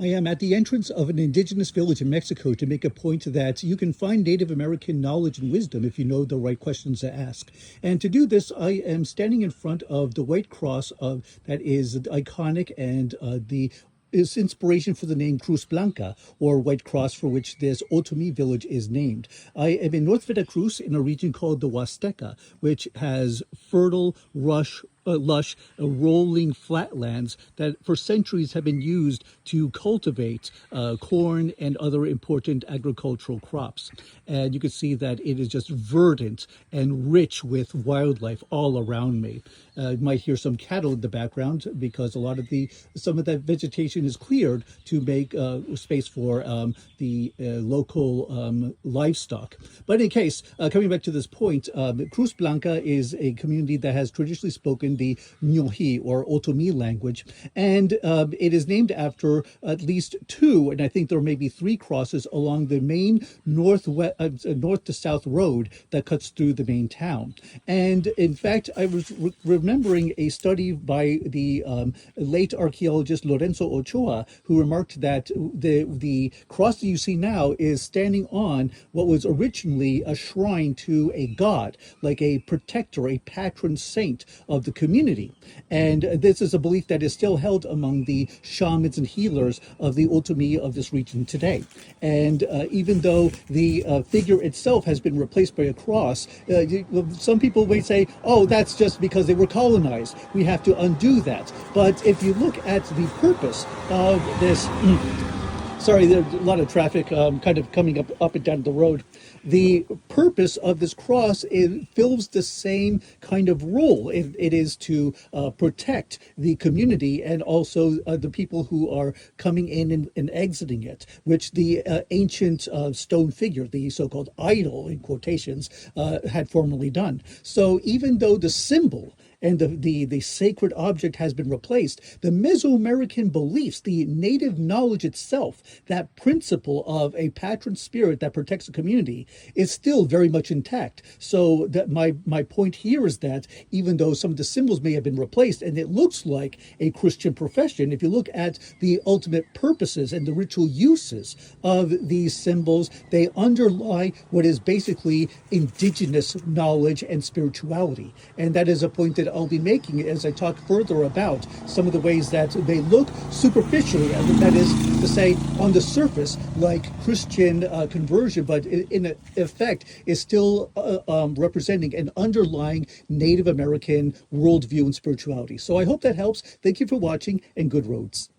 I am at the entrance of an indigenous village in Mexico to make a point that you can find Native American knowledge and wisdom if you know the right questions to ask. And to do this, I am standing in front of the white cross that is iconic and the is inspiration for the name Cruz Blanca, or White Cross, for which this Otomí village is named. I am in North Veracruz in a region called the Huasteca, which has fertile, lush, rolling flatlands that for centuries have been used to cultivate corn and other important agricultural crops. And you can see that it is just verdant and rich with wildlife all around me. You might hear some cattle in the background because some of that vegetation is cleared to make space for the local livestock. But in any case, coming back to this point, Cruz Blanca is a community that has traditionally spoken the Ñoji or Otomí language, and it is named after at least two, and I think there may be three crosses along the main north to south road that cuts through the main town. And in fact, I was remembering a study by the late archaeologist Lorenzo Ochoa, who remarked that the cross that you see now is standing on what was originally a shrine to a god, like a protector, a patron saint of the community. And this is a belief that is still held among the shamans and healers of the Otomí of this region today. And even though the figure itself has been replaced by a cross, some people may say, oh, that's just because they were colonized. We have to undo that. But if you look at the purpose of this, sorry, there's a lot of traffic kind of coming up and down the road. The purpose of this cross fills the same kind of role. It is to protect the community and also the people who are coming in and exiting it, which the ancient stone figure, the so-called idol in quotations, had formerly done. So even though the symbol and the sacred object has been replaced, the Mesoamerican beliefs, the native knowledge itself, that principle of a patron spirit that protects the community is still very much intact. So that my point here is that even though some of the symbols may have been replaced and it looks like a Christian profession, if you look at the ultimate purposes and the ritual uses of these symbols, they underlie what is basically indigenous knowledge and spirituality. And that is a point that I'll be making as I talk further about some of the ways that they look superficially, and that is to say on the surface, like Christian conversion, but in effect is still representing an underlying Native American worldview and spirituality. So I hope that helps. Thank you for watching, and good roads.